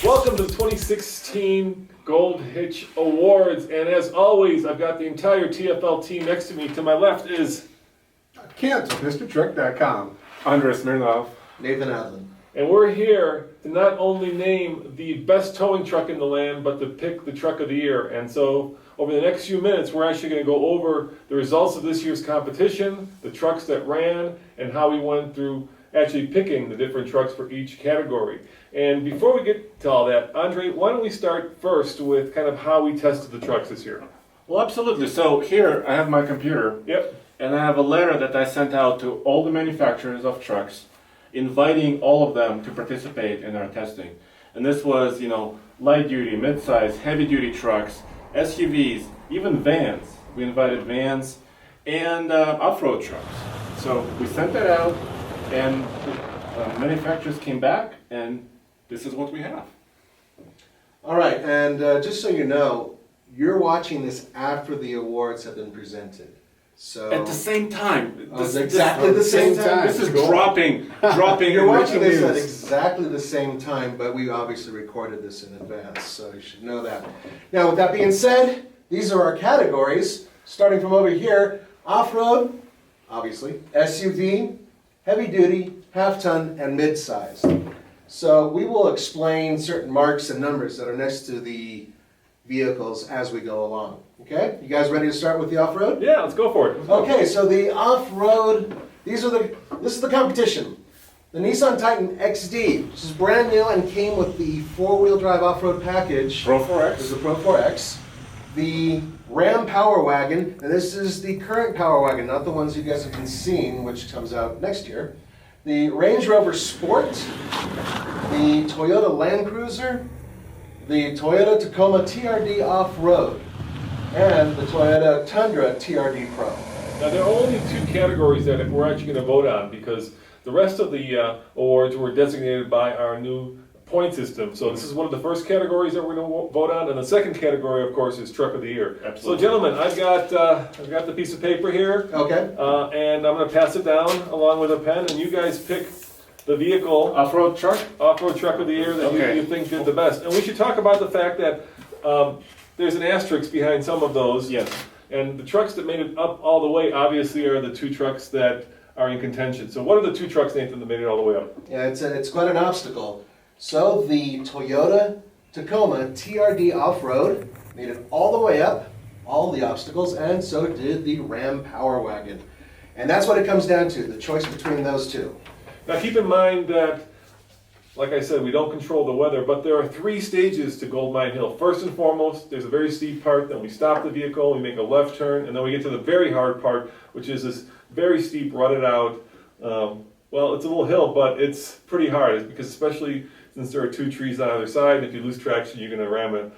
Welcome to the 2016 Gold Hitch Awards, and as always, I've got the entire TFL team next to me. To my left is Kent, MrTruck.com. Andres Smirnov. Nathan Adlin. and we're here to not only name the best towing truck in the land, but to pick the truck of the year. And so, over the next few minutes, we're actually going to go over the results of this year's competition, the trucks that ran, and how we went through actually picking the different trucks for each category. And before we get to all that, Andre, why don't we start first with kind of how we tested the trucks this year? Well, absolutely. So here I have my computer, Yep. and I have a letter that I sent out to all the manufacturers of trucks, inviting all of them to participate in our testing. And this was, light duty, mid-size, heavy duty trucks, SUVs, even vans. We invited vans and off-road trucks. So we sent that out, and manufacturers came back, and this is what we have. All right, and just so you know, you're watching this after the awards have been presented. So At the same time. It's exactly the same time. This is Cool. dropping You're in watching breaking this at news. exactly the same time, but we obviously recorded this in advance, so you should know that. Now, with that being said, these are our categories, starting from over here: off-road, obviously, SUV, heavy duty, half-ton, and mid-size. So we will explain certain marks and numbers that are next to the vehicles as we go along. Okay? You guys ready to start with the off-road? Yeah, let's go for it. Let's go. Okay, so the off-road, this is the competition. The Nissan Titan XD, which is brand new and came with the four-wheel drive off-road package. Pro This 4X. is the Pro 4X. The Ram Power Wagon, and this is the current Power Wagon, not the ones you guys have been seeing, which comes out next year. The Range Rover Sport, the Toyota Land Cruiser, the Toyota Tacoma TRD Off-Road, and the Toyota Tundra TRD Pro. Now, there are only two categories that we're actually going to vote on because the rest of the awards were designated by our new point system. So this is one of the first categories that we're going to vote on, and the second category, of course, is Truck of the Year. Absolutely. So, gentlemen, I've got the piece of paper here, Okay? and I'm going to pass it down along with a pen, and you guys pick the vehicle, Off-road truck? off-road truck of the year that Okay. you think did the best. And we should talk about the fact that there's an asterisk behind some of those. Yes. And the trucks that made it up all the way, obviously, are the two trucks that are in contention. So what are the two trucks, Nathan, that made it all the way up? Yeah, it's quite an obstacle. So the Toyota Tacoma TRD Off-Road made it all the way up, all the obstacles, and so did the Ram Power Wagon. And that's what it comes down to, the choice between those two. Now keep in mind that, like I said, we don't control the weather, but there are three stages to Gold Mine Hill. First and foremost, there's a very steep part, then we stop the vehicle, we make a left turn, and then we get to the very hard part, which is this very steep, rutted out, well, it's a little hill, but it's pretty hard, because especially since there are two trees on either side, and if you lose traction, you're gonna ram a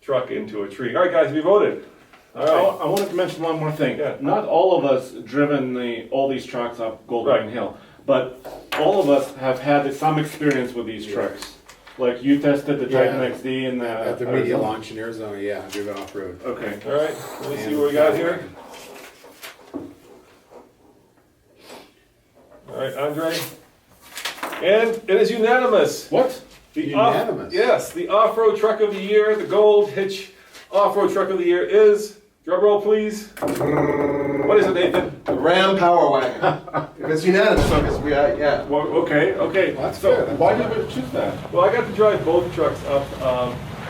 truck into a tree. All right, guys, have you voted? All right. I wanted to mention one more thing. Yeah. Not all of us driven all these trucks up Gold Right. Mine Hill, but all of us have had some experience with these trucks. Like you tested the Titan Yeah. XD and At the media Arizona. launch in Arizona, yeah, driven off-road. Okay. All right, let me see what we got here. All right, Andre. And it is unanimous. What? The Unanimous? Yes, the off-road truck of the year, the Gold Hitch off-road truck of the year is, drum roll please. What is it, Nathan? The Ram Power Wagon. If it's unanimous, because yeah. Well, okay. Well, that's So good. why did we choose that? Well, I got to drive both trucks up,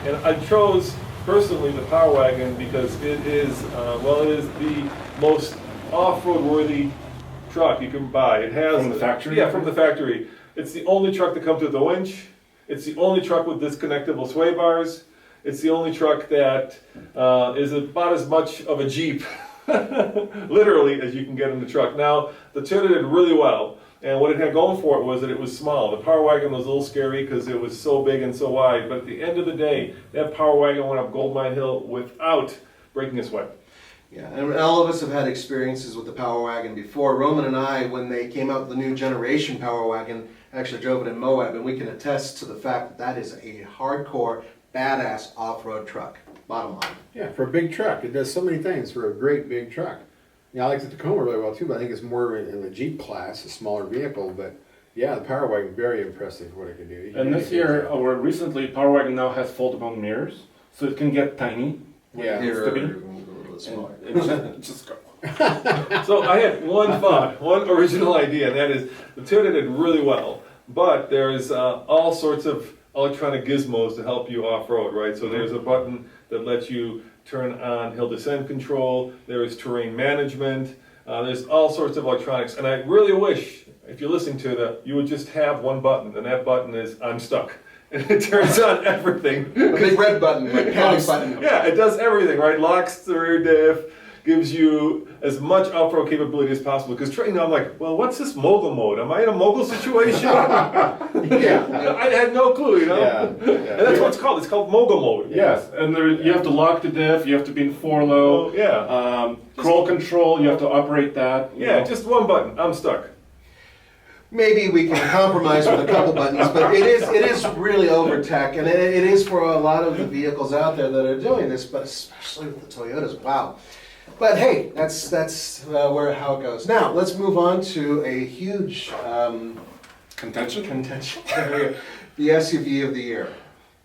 and I chose personally the Power Wagon because it is, it is the most off-road worthy truck you can buy. It has From the factory? Yeah, from the factory. It's the only truck that comes with a winch. It's the only truck with disconnectable sway bars. It's the only truck that is about as much of a Jeep, literally, as you can get in the truck. Now, the Toyota did really well, and what it had going for it was that it was small. The Power Wagon was a little scary because it was so big and so wide, but at the end of the day, that Power Wagon went up Gold Mine Hill without breaking a sweat. Yeah, and all of us have had experiences with the Power Wagon before. Roman and I, when they came out with the new generation Power Wagon, actually drove it in Moab, and we can attest to the fact that that is a hardcore, badass off-road truck. Bottom line. Yeah, for a big truck, it does so many things for a great big truck. Yeah, I like the Tacoma really well too, but I think it's more in the Jeep class, a smaller vehicle, but Yeah, the Power Wagon, very impressive what it can do. And this year, or recently, Power Wagon now has foldable mirrors, so it can get tiny. when Yeah. it needs to be. a little bit smaller. And just go. So I had one thought, one original idea, and that is the Toyota did really well, but there's all sorts of electronic gizmos to help you off-road, right? So there's a button that lets you turn on hill descent control, there is terrain management, there's all sorts of electronics, and I really wish, if you're listening to that, you would just have one button, and that button is I'm stuck. And it turns on everything. A big red button, like panic button. Yeah, it does everything, right? Locks the rear diff, gives you as much off-road capability as possible. Because I'm like, well, what's this mogul mode? Am I in a mogul situation? Yeah. I had no clue, you know? Yeah. And that's what it's called. It's called mogul mode. Yes, and there, you have to lock the diff, you have to be in four low. Oh, yeah. Crawl control, you have to operate that. you Yeah, know. just one button. I'm stuck. Maybe we can compromise with a couple buttons, but it is really over tech, and it is for a lot of the vehicles out there that are doing this, but especially with the Toyotas. Wow. But hey, that's how it goes. Now let's move on to a huge Contention? contention area, the SUV of the year.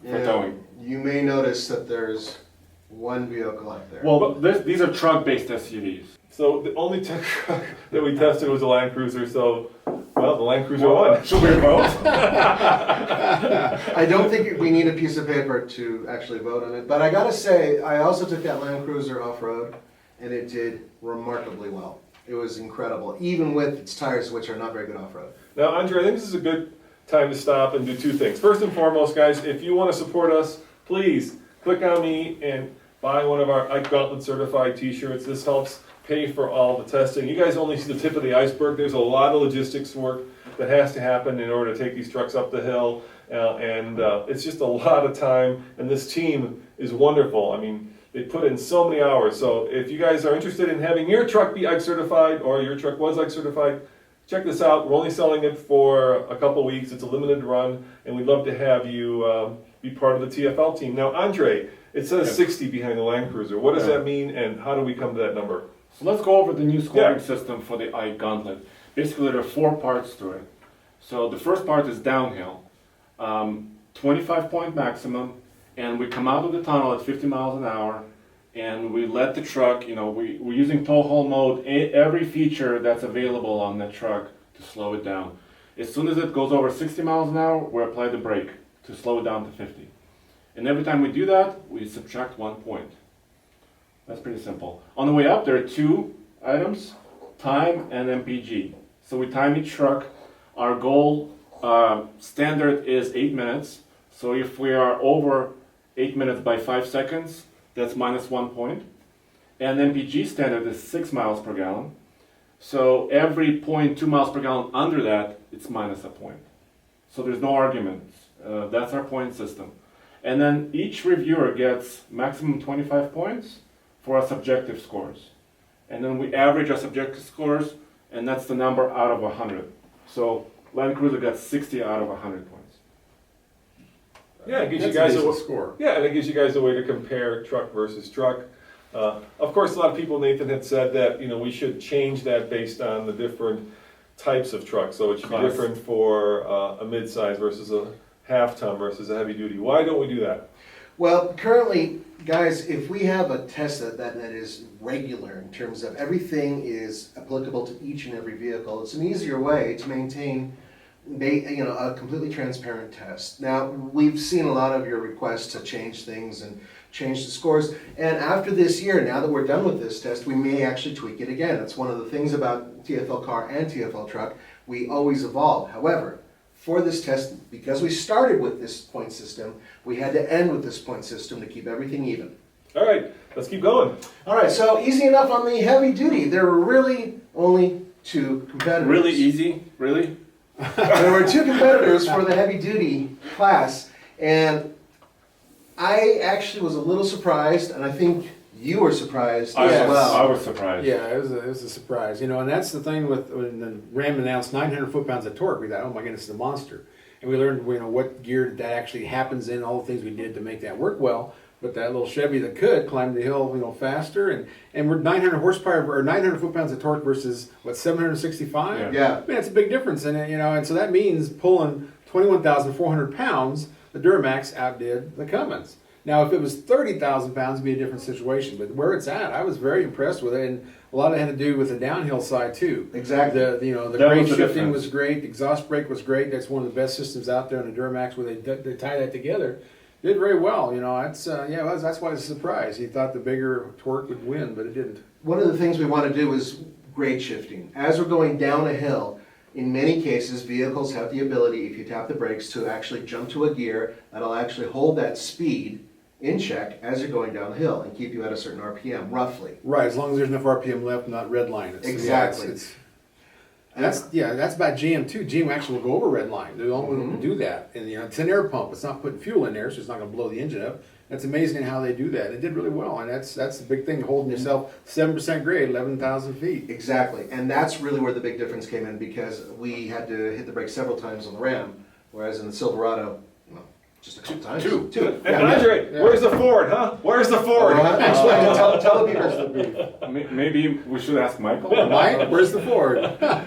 For towing. You may notice that there's one vehicle out there. Well, these are truck-based SUVs. So the only tech truck that we tested was the Land Cruiser, so, well, the Land Cruiser won. Should we vote? I don't think we need a piece of paper to actually vote on it, but I gotta say, I also took that Land Cruiser off-road, and it did remarkably well. It was incredible, even with its tires, which are not very good off-road. Now, Andre, I think this is a good time to stop and do two things. First and foremost, guys, if you want to support us, please click on me and buy one of our Ike Gauntlet certified t-shirts. This helps pay for all the testing. You guys only see the tip of the iceberg. There's a lot of logistics work that has to happen in order to take these trucks up the hill, and it's just a lot of time, and this team is wonderful. I mean, they put in so many hours. So if you guys are interested in having your truck be Ike certified, or your truck was Ike certified, check this out. We're only selling it for a couple weeks. It's a limited run, and we'd love to have you be part of the TFL team. Now, Andre, it says 60 behind the Land Cruiser. What does Yeah. that mean, and how do we come to that number? So let's go over the new scoring Yeah. system for the Ike Gauntlet. Basically, there are 4 parts to it. So the first part is downhill, 25-point maximum, and we come out of the tunnel at 50 miles an hour, and we let the truck, we're using tow haul mode, every feature that's available on that truck to slow it down. As soon as it goes over 60 miles an hour, we apply the brake to slow it down to 50. And every time we do that, we subtract 1 point. That's pretty simple. On the way up, there are 2 items, time and MPG. So we time each truck. Our goal standard is 8 minutes. So if we are over 8 minutes by 5 seconds, that's minus 1 point. And MPG standard is 6 miles per gallon. So every 0.2 miles per gallon under that, it's minus a point. So there's no arguments. That's our point system. And then each reviewer gets maximum 25 points for our subjective scores. And then we average our subjective scores, and that's the number out of 100. So Land Cruiser got 60 out of 100 points. Yeah, it gives That's you guys a decent score. Yeah, and it gives you guys a way to compare truck versus truck. Of course, a lot of people, Nathan had said that we should change that based on the different types of trucks. So it should be Class. different for a mid-size versus a half-ton versus a heavy-duty. Why don't we do that? Well, currently, guys, if we have a test that is regular in terms of everything is applicable to each and every vehicle, it's an easier way to maintain a completely transparent test. Now, we've seen a lot of your requests to change things and change the scores, and after this year, now that we're done with this test, we may actually tweak it again. That's one of the things about TFL car and TFL truck. We always evolve. However, for this test, because we started with this point system, we had to end with this point system to keep everything even. All right, let's keep going. All right, so easy enough on the heavy duty. There were really only 2 competitors. Really easy? Really? There were 2 competitors for the heavy duty class, and I actually was a little surprised, and I think you were surprised I as was, well. I was surprised. Yeah, it was a surprise, and that's the thing with when the Ram announced 900 foot-pounds of torque. We thought, oh my goodness, it's a monster, and we learned what gear that actually happens in, all the things we did to make that work well. But that little Chevy that could climb the hill, faster, and we're 900 horsepower or 900 foot-pounds of torque versus what 765. Yeah. I mean, it's a big difference, and so that means pulling 21,400 pounds, the Duramax outdid the Cummins. Now, if it was 30,000 pounds, it'd be a different situation. But where it's at, I was very impressed with it, and a lot of it had to do with the downhill side too. Exactly. The That grade was the shifting difference. was great. The exhaust brake was great. That's one of the best systems out there on the Duramax, where they tie that together. Did very well. That's that's why it's a surprise. He thought the bigger torque would win, but it didn't. One of the things we want to do is grade shifting. As we're going down a hill, in many cases, vehicles have the ability, if you tap the brakes, to actually jump to a gear that'll actually hold that speed in check as you're going down the hill and keep you at a certain RPM, roughly. Right, as long as there's enough RPM left, not red line. Exactly. And that's about GM too. GM actually will go over red line. They're the only one who can do that. And it's an air pump. It's not putting fuel in there, so it's not going to blow the engine up. That's amazing how they do that. It did really well, and that's the big thing, holding yourself 7% grade, 11,000 feet. Exactly, and that's really where the big difference came in, because we had to hit the brakes several times on the Ram, whereas in the Silverado, well, just a couple times. Two. And Yeah. Andre, Yeah. where's the Ford, huh? Where's the Ford? Explain, tell the people. Maybe we should ask Michael. Mike, where's the Ford?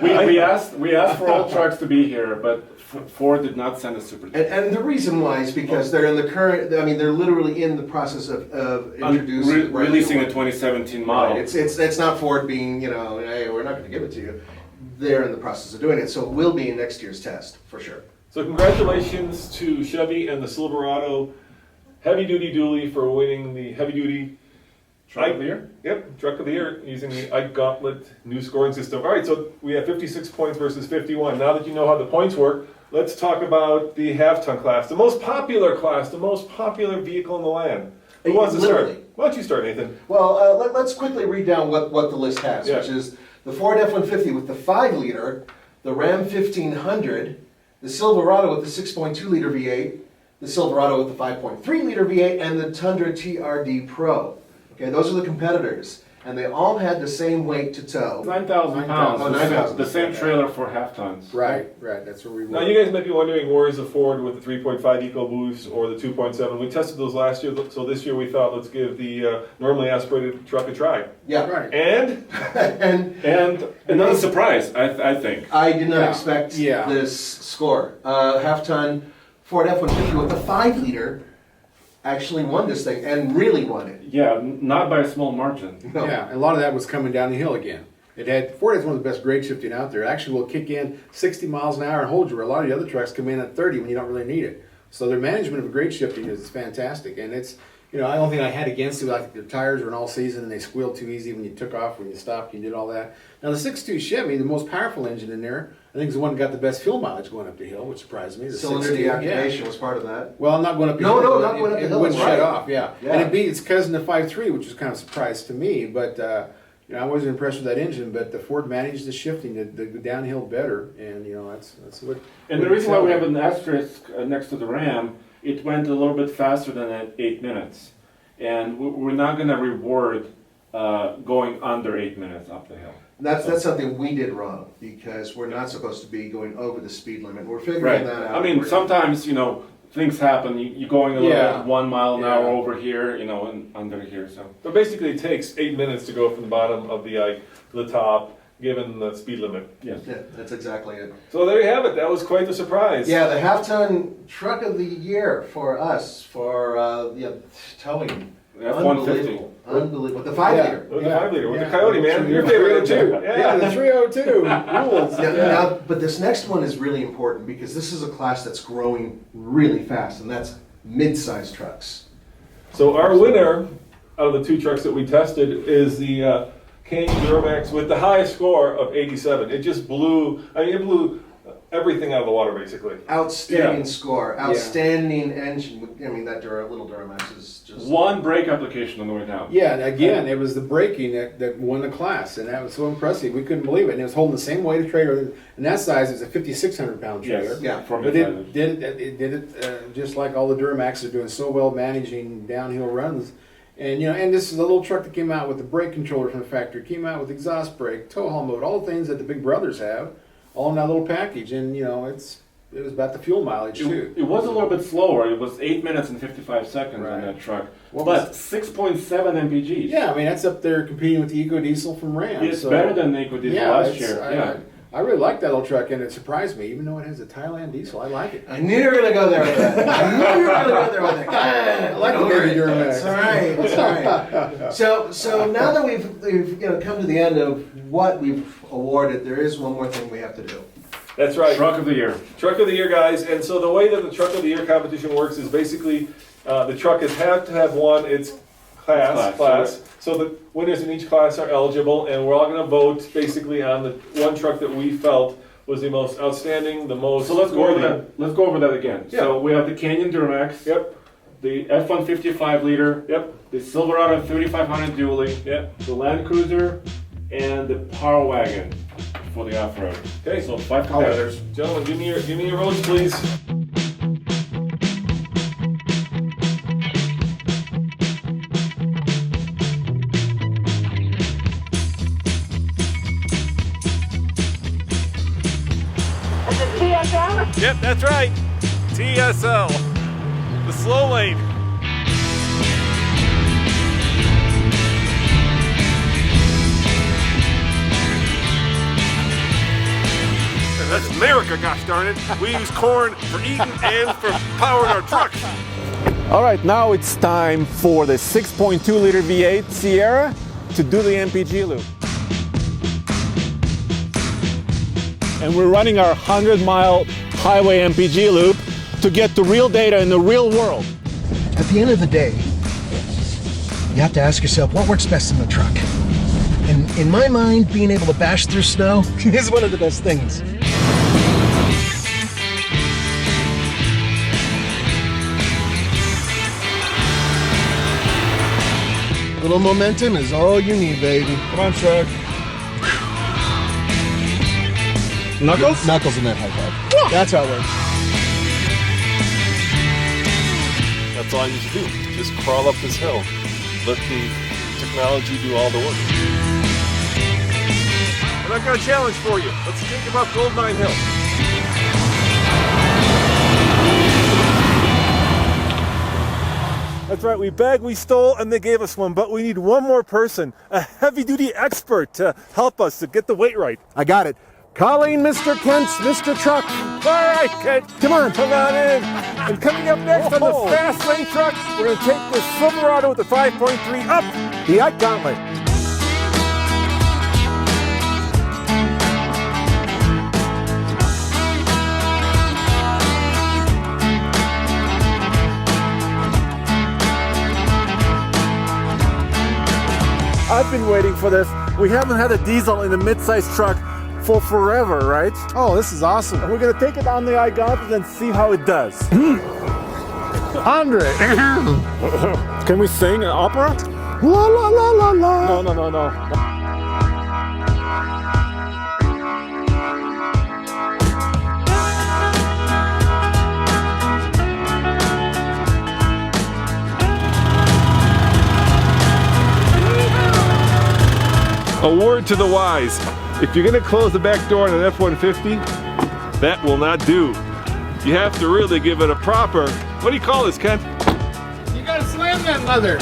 We asked for all trucks to be here, but Ford did not send a super. And the reason why is because they're in the current, I mean, they're literally in the process of introducing. Releasing the 2017 model. Right, it's not Ford being, hey, we're not gonna give it to you. They're in the process of doing it, so it will be in next year's test, for sure. So congratulations to Chevy and the Silverado Heavy Duty Dually for winning the Heavy Duty Truck of the year? Yep, Truck of the Year using the Ike Gauntlet new scoring system. All right, so we have 56 points versus 51. Now that you know how the points work, let's talk about the half-ton class, the most popular class, the most popular vehicle in the land. Who wants to start? Literally. Why don't you start, Nathan? Well, let's quickly read down what the list has, Yeah. which is the Ford F-150 with the 5-liter, the Ram 1500, the Silverado with the 6.2-liter V8, the Silverado with the 5.3-liter V8, and the Tundra TRD Pro. Okay, those are the competitors, and they all had the same weight to tow. 9,000 pounds. Oh, 9,000. The same trailer for half tons. Right, that's where we were. Now, you guys might be wondering, where is the Ford with the 3.5 EcoBoost or the 2.7? We tested those last year, so this year we thought, let's give the normally aspirated truck a try. Yeah, Right. And and And another surprise, I think. I did not Yeah. expect Yeah. this score. Half-ton Ford F-150 with the 5-liter actually won this thing, and really won it. Yeah, not by a small margin. No. Yeah, and a lot of that was coming down the hill again. Ford has one of the best grade shifting out there. It actually will kick in 60 miles an hour and hold you, where a lot of the other trucks come in at 30 when you don't really need it. So their management of grade shifting is fantastic, and it's, the only thing I had against it, like their tires were in all season and they squealed too easy when you took off, when you stopped, you did all that. Now the 6.2 Chevy, the most powerful engine in there, I think is the one that got the best fuel mileage going up the hill, which surprised me. The Cylinder 6.2, yeah. deactivation was part of that. Well, I'm not going up the No, hill. no, but not going up the it hill, wouldn't that's shut right. off, yeah. Yeah. And it beat its cousin, the 5.3, which was kind of a surprise to me, but I wasn't impressed with that engine, but the Ford managed the shifting, the downhill better, and that's what. And the reason why we have an asterisk next to the Ram, it went a little bit faster than at 8 minutes. And we're not going to reward going under 8 minutes up the hill. That's something we did wrong, because we're not supposed to be going over the speed limit. We're figuring that out. I mean, sometimes, things happen. You're going a little Yeah. bit 1 mile an hour Yeah. over here, and under here. So but basically, it takes 8 minutes to go from the bottom of the Ike to the top, given the speed limit. yes. Yeah, that's exactly it. So there you have it. That was quite the surprise. Yeah, the half-ton truck of the year for us, for towing. F-150. Unbelievable. The 5-liter. With the Yeah. 5-liter, with Yeah. the Coyote, man. Your favorite too. Yeah, the 302 rules. Now, but this next one is really important, because this is a class that's growing really fast, and that's mid-sized trucks. So our winner out of the 2 trucks that we tested is the Kane Duramax with the highest score of 87. It just blew, it blew everything out of the water, basically. Outstanding Yeah. score, outstanding engine. I mean, that little Duramax is just... One brake application on the way down. Yeah, and again, it was the braking that won the class, and that was so impressive. We couldn't believe it. And it was holding the same weight of trailer, and that size is a 5,600 pound trailer. Yes. Yeah. From But inside. it did it just like all the Duramax are doing so well managing downhill runs. And and this is a little truck that came out with the brake controller from the factory, came out with exhaust brake, tow haul mode, all the things that the big brothers have, all in that little package. And it was about the fuel mileage too. It was a little bit slower. It was 8 minutes and 55 seconds on Right. that truck. What But 6.7 mpgs. Yeah, I mean that's up there competing with the EcoDiesel from Ram. It's so- better than the EcoDiesel Yeah, last it's- year. I, Yeah. I really like that old truck, and it surprised me, even though it has a Thailand diesel. I like it. I knew you were gonna go there with that. I knew you were gonna go there with it. I like the baby Duramax. That's all right. That's all right. So now that we've come to the end of what we've awarded, there is one more thing we have to do. That's right. Truck of the year. Truck of the Year, guys. And so the way that the Truck of the Year competition works is basically the truck has had to have won its class. So the winners in each class are eligible, and we're all going to vote basically on the one truck that we felt was the most outstanding, the most So let's go over worthy. that. Let's go over that again. Yeah. So we have the Canyon Duramax. Yep, The F-150 5-liter. yep, The Silverado 3500 dually. yep. The Land Cruiser. And the Power Wagon for the off-road. Okay, So 5 competitors. Gentlemen, give me your votes, please. Is it TSL? Yep, that's right. TSL, the slow lane. That's America, gosh darn it. We use corn for eating and for powering our trucks. All right, now it's time for the 6.2 liter V8 Sierra to do the MPG loop. And we're running our 100-mile highway MPG loop to get the real data in the real world. At the end of the day, you have to ask yourself what works best in the truck. And in my mind, being able to bash through snow is one of the best things. A little momentum is all you need, baby. Come on, truck. Knuckles? Knuckles in that high five. That's how it works. That's all you should do. Just crawl up this hill. Let the technology do all the work. And I've got a challenge for you. Let's think about Gold Mine Hill. That's right, we begged, we stole, and they gave us one, but we need one more person, a heavy-duty expert to help us to get the weight right. I got it. Calling Mr. Kent's Mr. Truck. All right, Kent, Come on. come on in. And coming up next on the Whoa. Fast Lane Truck, we're going to take this Silverado with the 5.3 up. The Ike Gauntlet. I've been waiting for this. We haven't had a diesel in a mid-size truck for forever, right? Oh, this is awesome. And we're gonna take it on the iGauntlet and see how it does. 100. Can we sing an opera? La la la la la. No. A word to the wise. If you're gonna close the back door on an F-150, that will not do. You have to really give it a proper, what do you call this, Ken? You gotta slam that leather.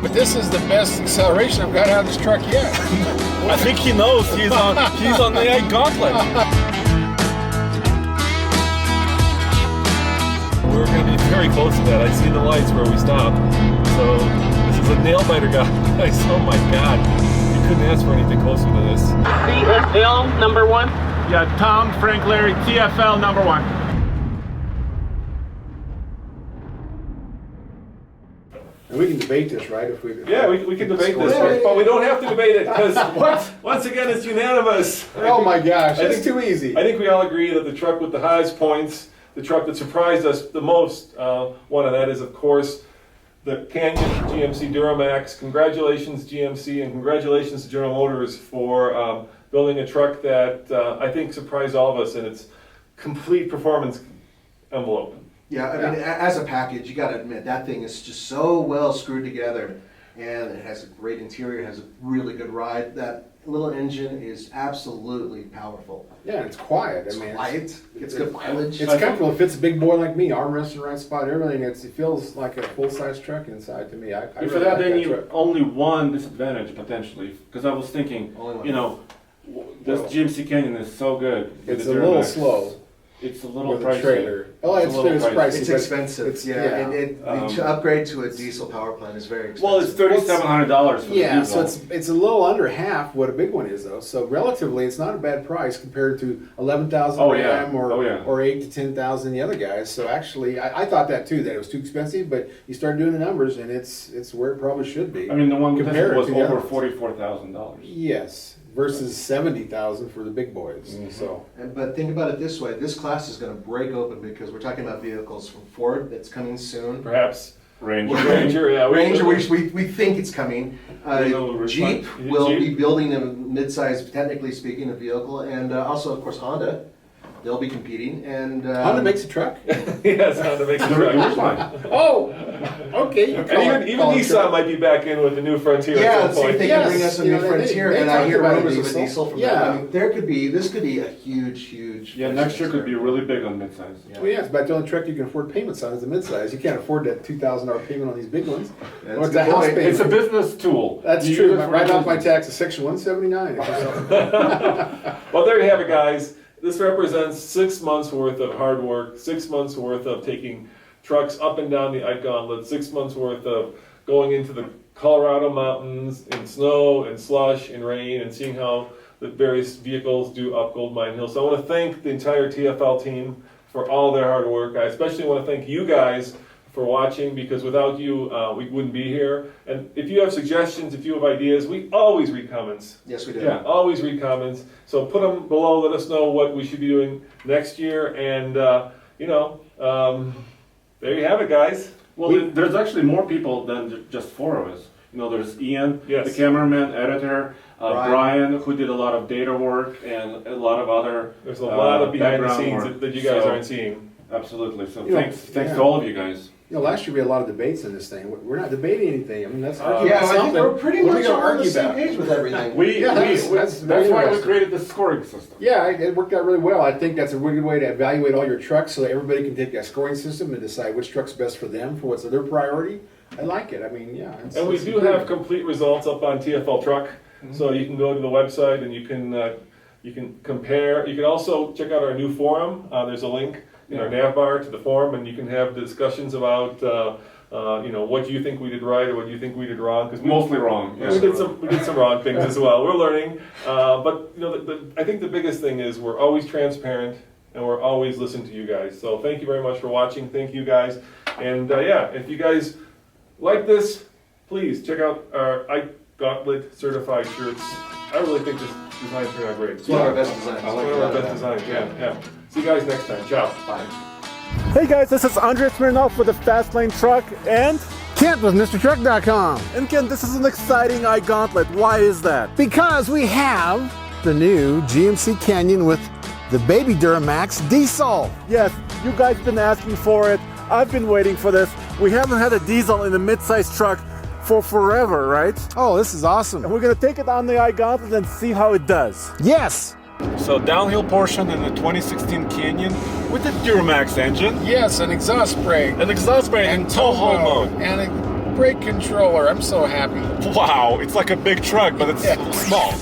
But this is the best acceleration I've got out of this truck yet. I think he knows he's on the iGauntlet. We're gonna be very close to that. I see the lights where we stopped. So this is a nail biter, guys. Oh my God. You couldn't ask for anything closer to this. TSL number 1? Yeah, Tom, Frank, Larry, TFL number 1. And we can debate this, right? If we Yeah, we can debate this, Yeah. but we don't have to debate it because once again it's unanimous. Oh my gosh, I that's think- too easy. I think we all agree that the truck with the highest points, the truck that surprised us the most, one of that is, of course, the Canyon GMC Duramax. Congratulations, GMC, and congratulations to General Motors for building a truck that I think surprised all of us in its complete performance envelope. Yeah, I mean, as a package, you got to admit that thing is just so well screwed together. and it has a great interior, it has a really good ride. That little engine is absolutely powerful. Yeah, and it's quiet. It's I mean, quiet, it's good mileage. It's comfortable. It fits a big boy like me. Armrest in the right spot, everything. It feels like a full-size truck inside to me. I And really for that, like then you truck. only one disadvantage potentially, because I was thinking, Only one. you know, this GMC Canyon is so good. with It's the a little Duramax. slow It's a little with a pricey. trailer. Oh, it's a little pricey. It's but expensive, it's- yeah. To upgrade to a diesel power plant is very expensive. Well, it's $3,700 for the Yeah, diesel. so it's a little under half what a big one is, though. So relatively, it's not a bad price compared to 11,000 Oh, yeah. Ram or Oh, yeah. or 8 to 10,000 the other guys. So actually, I thought that too, that it was too expensive. But you start doing the numbers, and it's where it probably should be. I mean, the one we Compare tested it was to the over other ones. $44,000. Yes, versus 70,000 for the big boys. Mm-hmm. So But think about it this way, this class is gonna break open because we're talking about vehicles from Ford that's coming soon. Perhaps Ranger. Ranger, yeah. Ranger, we think it's coming. We know Jeep Jeep. will be building a mid-size, technically speaking, a vehicle, and also, of course, Honda. They'll be competing, and Honda makes a truck. Yes, Honda makes a The Ranger's truck. fine. Oh, okay. And even Nissan might be back in with the new Frontier yeah, at let's some see if point. they Yes, can bring us a you new know, they- Frontier, they and I talked hear about a rumors of a diesel. diesel from Yeah. them. I mean, this could be a huge. Yeah, next year could be really big on midsize. Well, yeah, it's about the only truck you can afford payments on is a midsize. You can't afford that $2,000 payment on these big ones. That's Or a it's a good house point. payment. It's a business tool. That's You true. use it for Right off my business. taxes, section 179. or something. Well, there you have it, guys. This represents 6 months worth of hard work, 6 months worth of taking trucks up and down the Ike Gauntlet, 6 months worth of going into the Colorado mountains in snow and slush and rain and seeing how the various vehicles do up Gold Mine Hill. So I want to thank the entire TFL team for all their hard work. I especially want to thank you guys for watching, because without you, we wouldn't be here. And if you have suggestions, if you have ideas, we always read comments. Yes, we do. Yeah, always read comments. So put them below. Let us know what we should be doing next year. And, there you have it, guys. Well, there's actually more people than just four of us. You know, there's Ian, Yes. the cameraman, editor, Brian. Brian, who did a lot of data work, and a lot of other. There's a lot of behind the background scenes work. that you guys So, aren't seeing. Absolutely. So You know, thanks yeah. to all of you guys. You know, last year we had a lot of debates in this thing. We're not debating anything. I mean, let's argue Yeah, about I think something. we're pretty What are we much gonna on the argue same about? page with everything. Yeah, that's That's very why we interesting. created the scoring system. Yeah, it worked out really well. I think that's a really good way to evaluate all your trucks so that everybody can take that scoring system and decide which truck's best for them, for what's their priority. I like it. I mean, yeah. And we do have complete results up on TFL Truck. So you can go to the website and you can compare. You can also check out our new forum. There's a link in our nav bar to the forum, and you can have discussions about what you think we did right or what you think we did wrong. Because Mostly wrong. we did some wrong things as well. We're learning, but I think the biggest thing is we're always transparent and we're always listening to you guys. So thank you very much for watching. Thank you guys, and if you guys like this, please check out our Ike Gauntlet certified shirts. I really think this design turned out great. It's one of our best designs. It's one of our best designs. Yeah. See you guys next time. Ciao. Bye. Hey guys, this is Andrei Smirnov with the Fastlane Truck, and Kent with MrTruck.com. Ken, this is an exciting Ike Gauntlet. Why is that? Because we have the new GMC Canyon with the baby Duramax diesel. Yes, you guys been asking for it. I've been waiting for this. We haven't had a diesel in a mid-size truck for forever, right? Oh, this is awesome. And we're gonna take it on the Ike Gauntlet and see how it does. Yes. So downhill portion in the 2016 Canyon with the Duramax engine, Yes, an exhaust brake. an exhaust brake and tow haul mode. And a brake controller. I'm so happy. Wow, it's like a big truck, but it's small.